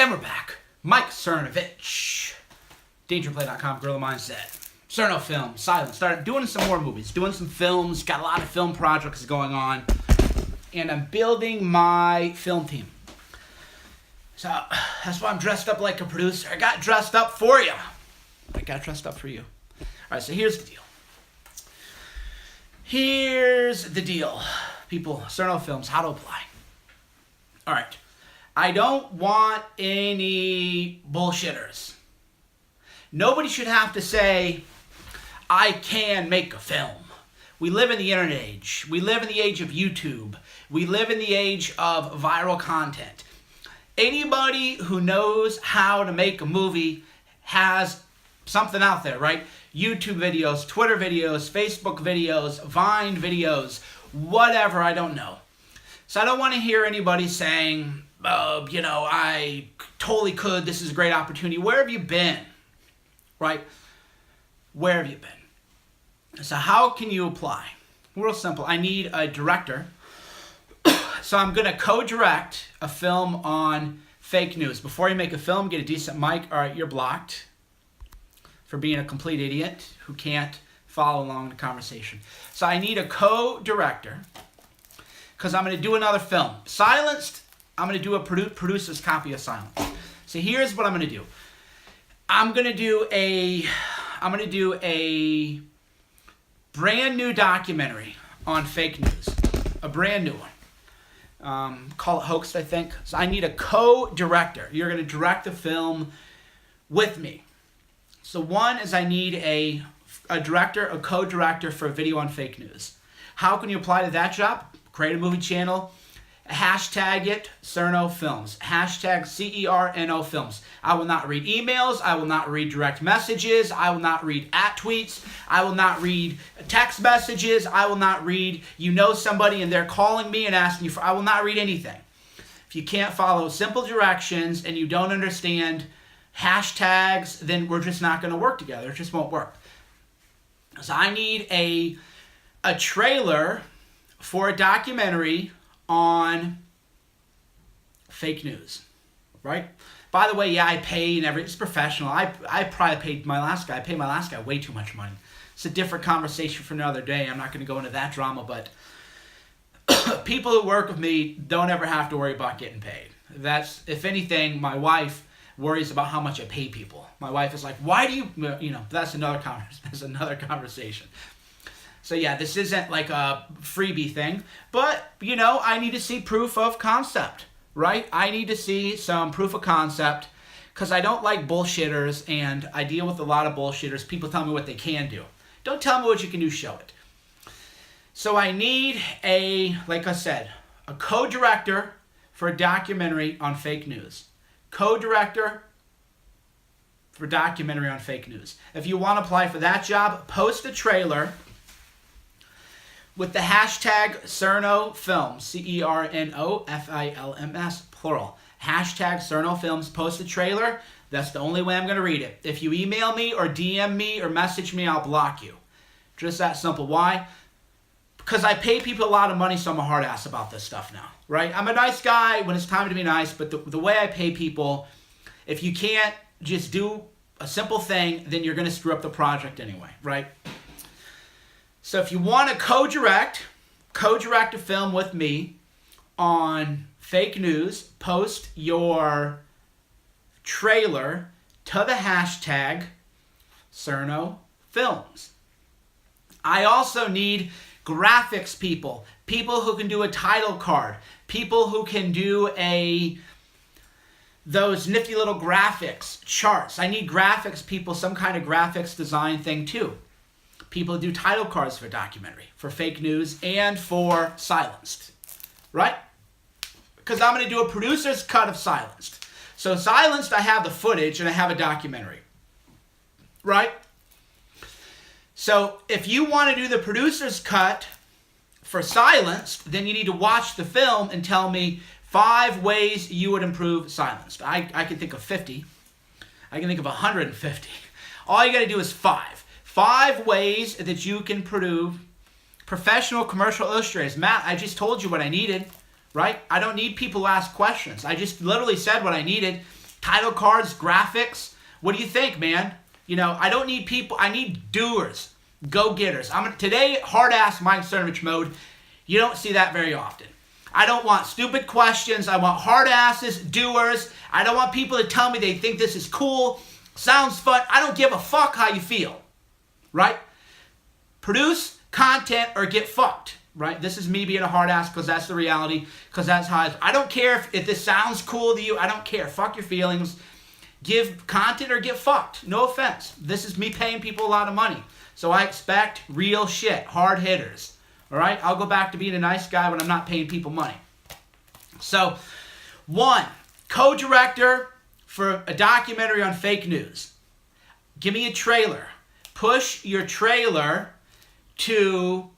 And we're back. Mike Cernovich, DangerPlay.com, Gorilla Mindset, CernoFilms, Silence. Started doing some more movies, doing some films, got a lot of film projects going on, and I'm building my film team. So that's why I'm dressed up like a producer. I got dressed up for you. I got dressed up for you. All right, so here's the deal. Here's the deal, people. CernoFilms, how to apply. All right. I don't want any bullshitters. Nobody should have to say, I can make a film. We live in the internet age. We live in the age of YouTube. We live in the age of viral content. Anybody who knows how to make a movie has something out there, right? YouTube videos, Twitter videos, Facebook videos, Vine videos, whatever, I don't know. So I don't want to hear anybody saying, I totally could. This is a great opportunity. Where have you been? Right? Where have you been? So how can you apply? Real simple. I need a director. So I'm going to co-direct a film on fake news. Before you make a film, get a decent mic. All right, you're blocked for being a complete idiot who can't follow along the conversation. So I need a co-director because I'm going to do another film. Silenced. I'm going to do a producer's copy of Silence. So here's what I'm going to do. I'm going to do a brand new documentary on fake news. A brand new one. Call it Hoaxed, I think. So I need a co-director. You're going to direct the film with me. So one is I need a director, a co-director for a video on fake news. How can you apply to that job? Create a movie channel. Hashtag it CernoFilms. Hashtag CERNOFilms. I will not read emails. I will not read direct messages. I will not read @tweets. I will not read text messages. I will not read somebody and they're calling me and asking you for. I will not read anything. If you can't follow simple directions and you don't understand hashtags, then we're just not going to work together. It just won't work. So I need a trailer for a documentary on fake news, right? By the way, yeah, I pay and everything. It's professional. I probably paid my last guy. I paid my last guy way too much money. It's a different conversation for another day. I'm not going to go into that drama, but people who work with me don't ever have to worry about getting paid. That's, if anything, my wife worries about how much I pay people. My wife is like, why do you, that's another conversation. So yeah, this isn't like a freebie thing, but I need to see proof of concept, right? I need to see some proof of concept because I don't like bullshitters and I deal with a lot of bullshitters. People tell me what they can do. Don't tell me what you can do, show it. So I need like I said, a co-director for a documentary on fake news. Co-director for documentary on fake news. If you want to apply for that job, post a trailer with the hashtag CernoFilms, CERNOFILMS, plural. Hashtag CernoFilms, post a trailer. That's the only way I'm going to read it. If you email me or DM me or message me, I'll block you. Just that simple. Why? Because I pay people a lot of money, so I'm a hard ass about this stuff now, right? I'm a nice guy when it's time to be nice, but the way I pay people, if you can't just do a simple thing, then you're going to screw up the project anyway, right? So if you want to co-direct a film with me on fake news, post your trailer to the hashtag CernoFilms. I also need graphics people who can do a title card, people who can do those nifty little graphics charts. I need graphics people, some kind of graphics design thing too. People who do title cards for a documentary, for fake news, and for Silenced, right? Because I'm going to do a producer's cut of Silenced. So Silenced, I have the footage and I have a documentary, right? So if you want to do the producer's cut for Silenced, then you need to watch the film and tell me 5 ways you would improve Silenced. I can think of 50. I can think of 150. All you got to do is 5. 5 ways that you can prove professional commercial illustrators. Matt, I just told you what I needed, right? I don't need people to ask questions. I just literally said what I needed. title cards, graphics. What do you think, man? You know, I don't need people. I need doers, go-getters. Today, hard-ass Mike Cernovich mode. You don't see that very often. I don't want stupid questions. I want hard-asses, doers. I don't want people to tell me they think this is cool, sounds fun. I don't give a fuck how you feel, right? Produce content or get fucked, right? This is me being a hard-ass because that's the reality, because that's how I don't care if this sounds cool to you. I don't care. Fuck your feelings. Give content or get fucked. No offense. This is me paying people a lot of money. So I expect real shit, hard hitters. All right? I'll go back to being a nice guy when I'm not paying people money. So, 1, co-director for a documentary on fake news. Give me a trailer. Push your trailer to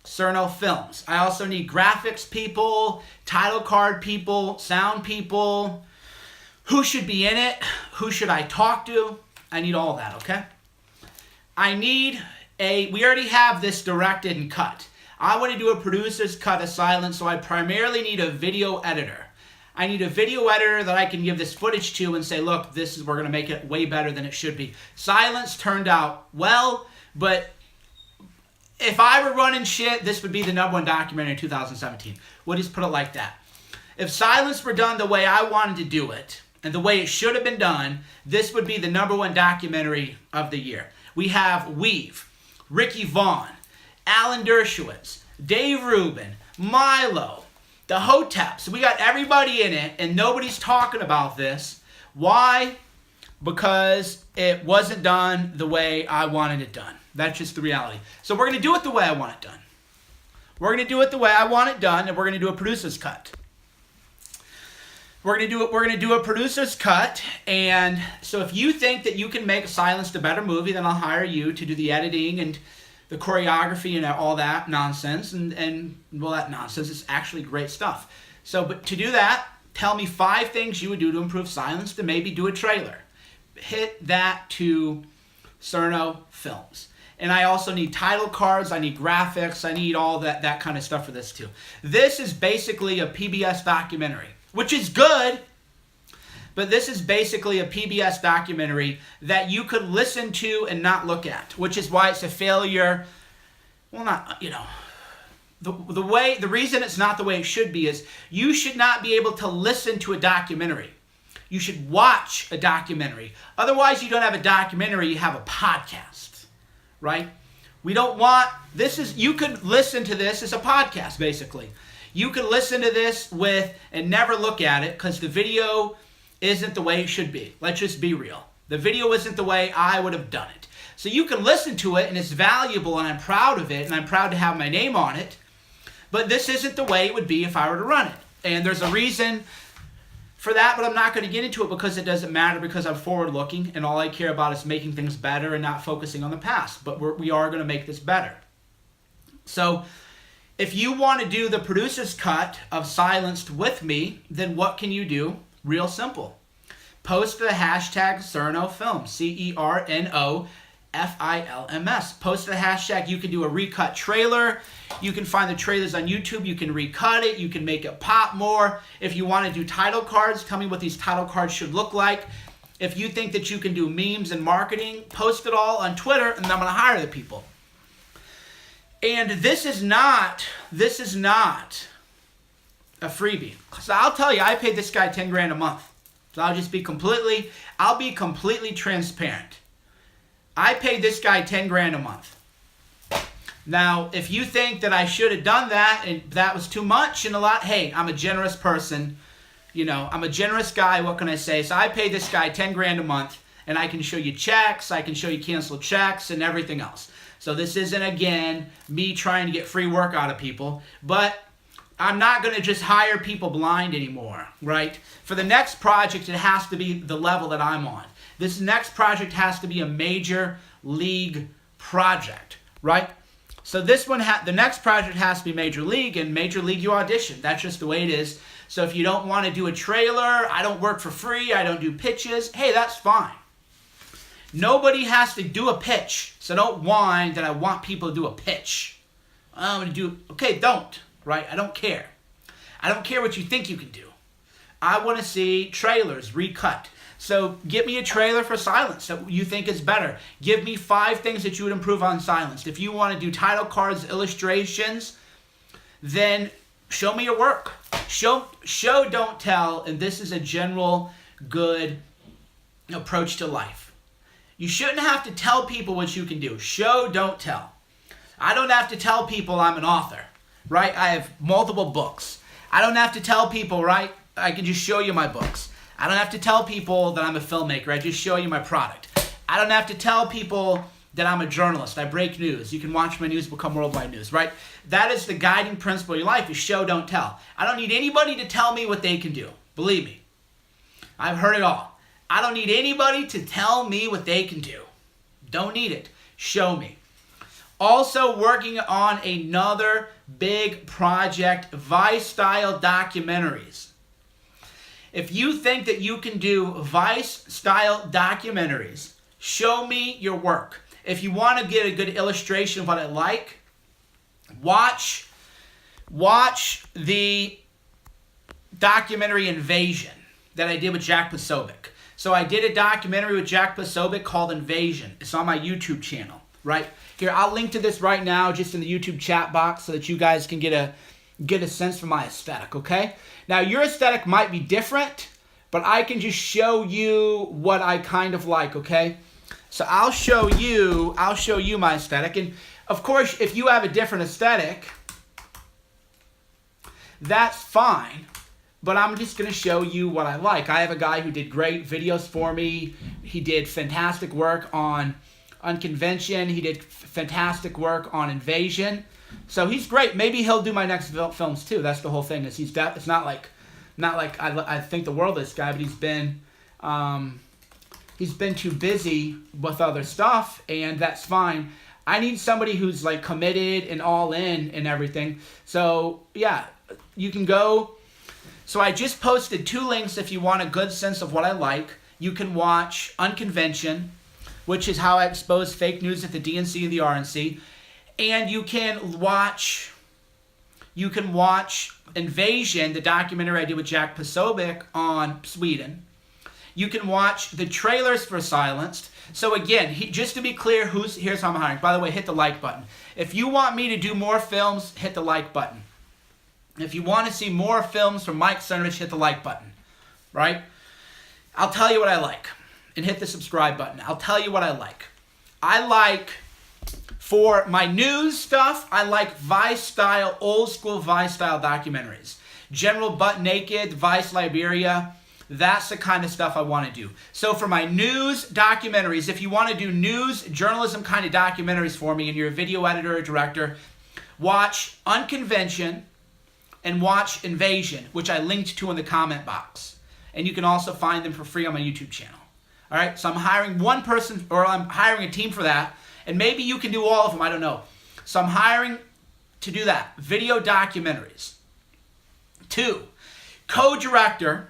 CernoFilms. I also need graphics people, title card people, sound people. Who should be in it? Who should I talk to? I need all that, okay? We already have this directed and cut. I want to do a producer's cut of silence, so I primarily need a video editor. I need a video editor that I can give this footage to and say, look, we're going to make it way better than it should be. Silence turned out well, but if I were running shit, this would be the #1 documentary in 2017. We'll just put it like that. If Silence were done the way I wanted to do it, and the way it should have been done, this would be the #1 documentary of the year. We have Weave, Ricky Vaughn, Alan Dershowitz, Dave Rubin, Milo, the Hoteps. We got everybody in it, and nobody's talking about this. Why? Because it wasn't done the way I wanted it done. That's just the reality. So we're going to do it the way I want it done. We're going to do it the way I want it done, and we're going to do a producer's cut. We're going to do a producer's cut, and so if you think that you can make Silence a better movie, then I'll hire you to do the editing and the choreography and all that nonsense, and well, that nonsense is actually great stuff. So, but to do that, tell me 5 things you would do to improve Silence, to maybe do a trailer. Hit that to CernoFilms. And I also need title cards, I need graphics, I need all that kind of stuff for this too. This is basically a PBS documentary, which is good, but this is basically a PBS documentary that you could listen to and not look at, which is why it's a failure. Well, not, you know, the reason it's not the way it should be is you should not be able to listen to a documentary. You should watch a documentary. Otherwise, you don't have a documentary, you have a podcast, right? We don't want, you could listen to this as a podcast, basically. You could listen to this and never look at it because the video isn't the way it should be. Let's just be real. The video isn't the way I would have done it. So you can listen to it and it's valuable and I'm proud of it and I'm proud to have my name on it. But this isn't the way it would be if I were to run it. And there's a reason for that, but I'm not going to get into it because it doesn't matter, because I'm forward looking and all I care about is making things better and not focusing on the past. But we are going to make this better. So if you want to do the producer's cut of Silenced with me, then what can you do? Real simple. Post the hashtag CernoFilms, CernoFilms. Post the hashtag. You can do a recut trailer. You can find the trailers on YouTube. You can recut it. You can make it pop more. If you want to do title cards, tell me what these title cards should look like. If you think that you can do memes and marketing, post it all on Twitter, and I'm going to hire the people. And this is not a freebie. So I'll tell you, I paid this guy 10 grand a month. So I'll be completely transparent. I paid this guy 10 grand a month. Now, if you think that I should have done that and that was too much and a lot, hey, I'm a generous person. You know, I'm a generous guy. What can I say? So I paid this guy 10 grand a month, and I can show you checks. I can show you canceled checks and everything else. So this isn't, again, me trying to get free work out of people, but I'm not going to just hire people blind anymore, right? For the next project, it has to be the level that I'm on. This next project has to be a major league project, right? So this one, the next project has to be major league, and major league you audition. That's just the way it is. So if you don't want to do a trailer, I don't work for free, I don't do pitches, hey, that's fine. Nobody has to do a pitch, so don't whine that I want people to do a pitch. I'm going to do, okay, don't, right? I don't care. I don't care what you think you can do. I want to see trailers recut. So get me a trailer for Silenced that you think is better. Give me 5 things that you would improve on Silenced. If you want to do title cards, illustrations, then show me your work. Show, don't tell, and this is a general good approach to life. You shouldn't have to tell people what you can do. Show, don't tell. I don't have to tell people I'm an author, right? I have multiple books. I don't have to tell people, right? I can just show you my books. I don't have to tell people that I'm a filmmaker. I just show you my product. I don't have to tell people that I'm a journalist. I break news. You can watch my news become worldwide news, right? That is the guiding principle of your life, is show, don't tell. I don't need anybody to tell me what they can do. Believe me. I've heard it all. I don't need anybody to tell me what they can do. Don't need it. Show me. Also working on another big project, Vice-style documentaries. If you think that you can do Vice-style documentaries, show me your work. If you want to get a good illustration of what I like, watch the documentary Invasion that I did with Jack Posobiec. So I did a documentary with Jack Posobiec called Invasion. It's on my YouTube channel, right? Here, I'll link to this right now just in the YouTube chat box so that you guys can get a sense for my aesthetic, okay? Now, your aesthetic might be different, but I can just show you what I kind of like, okay? So I'll show you my aesthetic. And, of course, if you have a different aesthetic, that's fine. But I'm just going to show you what I like. I have a guy who did great videos for me. He did fantastic work on Convention. He did fantastic work on Invasion. So he's great. Maybe he'll do my next films too. That's the whole thing. Is it's not like I think the world of this guy, but he's been too busy with other stuff, and that's fine. I need somebody who's like committed and all in and everything. So yeah, you can go. So I just posted 2 links if you want a good sense of what I like. You can watch Unconvention, which is how I expose fake news at the DNC and the RNC. And you can watch Invasion, the documentary I did with Jack Posobiec on Sweden. You can watch the trailers for Silenced. So again, just to be clear, here's how I'm hiring. By the way, hit the like button. If you want me to do more films, hit the like button. If you want to see more films from Mike Cernovich, hit the like button, right? I'll tell you what I like. And hit the subscribe button. I'll tell you what I like. I like, for my news stuff, I like Vice-style, old-school Vice-style documentaries. General Butt Naked, Vice Liberia, that's the kind of stuff I want to do. So for my news documentaries, if you want to do news, journalism kind of documentaries for me, and you're a video editor or director, watch Unconvention and watch Invasion, which I linked to in the comment box. And you can also find them for free on my YouTube channel. All right, so I'm hiring one person, or I'm hiring a team for that, and maybe you can do all of them, I don't know. So I'm hiring to do that, video documentaries. 2, co-director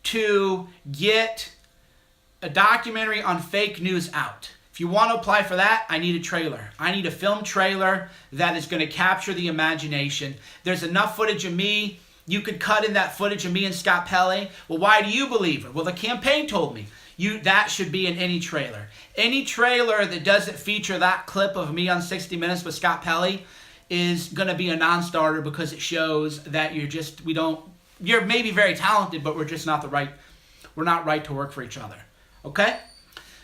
to get a documentary on fake news out. If you want to apply for that, I need a trailer. I need a film trailer that is going to capture the imagination. There's enough footage of me. You could cut in that footage of me and Scott Pelley. Well, why do you believe it? Well, the campaign told me. That should be in any trailer. Any trailer that doesn't feature that clip of me on 60 Minutes with Scott Pelley is going to be a non-starter, because it shows that you're maybe very talented, but we're not right to work for each other. Okay?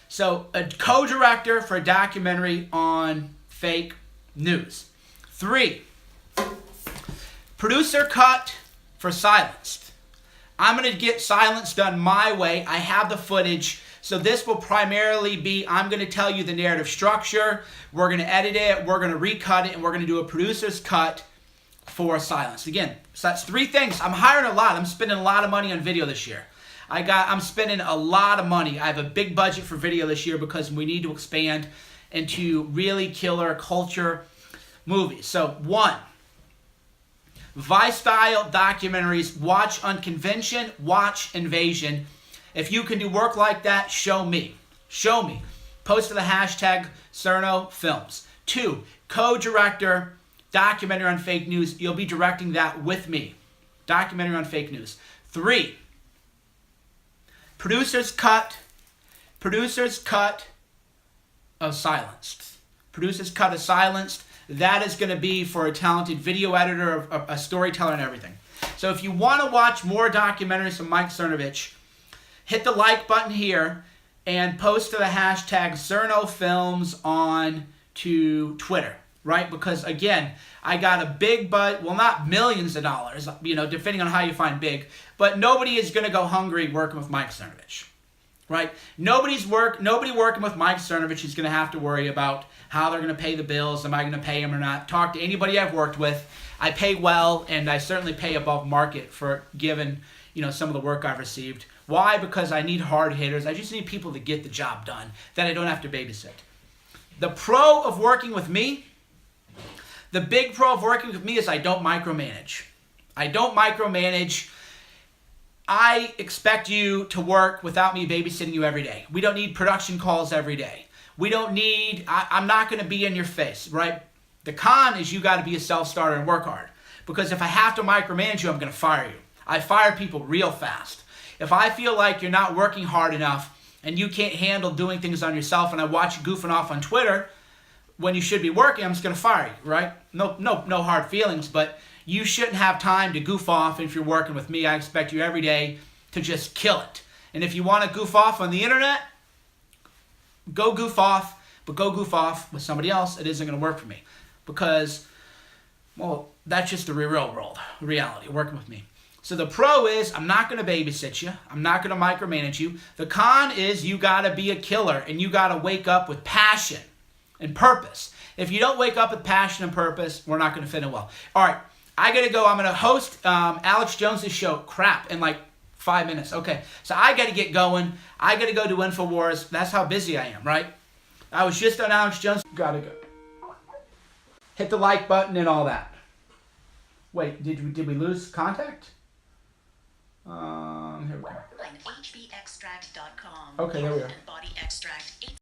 So a co-director for a documentary on fake news. 3, producer cut for Silenced. I'm going to get Silenced done my way. I have the footage. So this will primarily be, I'm going to tell you the narrative structure. We're going to edit it. We're going to recut it. And we're going to do a producer's cut for Silenced. Again, so that's 3 things. I'm hiring a lot. I'm spending a lot of money on video this year. I'm spending a lot of money. I have a big budget for video this year because we need to expand into really killer culture movies. So 1, Vice-style documentaries. Watch Unconvention, watch Invasion. If you can do work like that, show me. Show me. Post to the hashtag CernoFilms. 2, co-director, documentary on fake news. You'll be directing that with me. Documentary on fake news. 3, producer's cut of silenced. Producer's cut of silenced. That is going to be for a talented video editor, a storyteller, and everything. So if you want to watch more documentaries from Mike Cernovich, hit the like button here and post to the hashtag CernoFilms on to Twitter, right? Because again, I got a big well, not millions of dollars, depending on how you find big, but nobody is going to go hungry working with Mike Cernovich, right? Nobody working with Mike Cernovich is going to have to worry about how they're going to pay the bills. Am I going to pay them or not? Talk to anybody I've worked with. I pay well, and I certainly pay above market for given, some of the work I've received. Why? Because I need hard hitters. I just need people to get the job done that I don't have to babysit. The pro of working with me, the big pro of working with me is I don't micromanage. I expect you to work without me babysitting you every day. We don't need production calls every day. I'm not going to be in your face, right? The con is you got to be a self-starter and work hard. Because if I have to micromanage you, I'm going to fire you. I fire people real fast. If I feel like you're not working hard enough and you can't handle doing things on yourself and I watch you goofing off on Twitter when you should be working, I'm just going to fire you, right? No hard feelings, but you shouldn't have time to goof off if you're working with me. I expect you every day to just kill it. And if you want to goof off on the internet, go goof off, but go goof off with somebody else. It isn't going to work for me because, well, that's just the real world reality, working with me. So the pro is I'm not going to babysit you. I'm not going to micromanage you. The con is you got to be a killer and you got to wake up with passion and purpose. If you don't wake up with passion and purpose, we're not going to fit in well. All right, I got to go. I'm going to host Alex Jones's show, in like 5 minutes. Okay, so I got to get going. I got to go do InfoWars. That's how busy I am, right? I was just on Alex Jones. Got to go. Hit the like button and all that. Wait, did we lose contact? Here we go. HBextract.com. Okay, there we are. Body extract.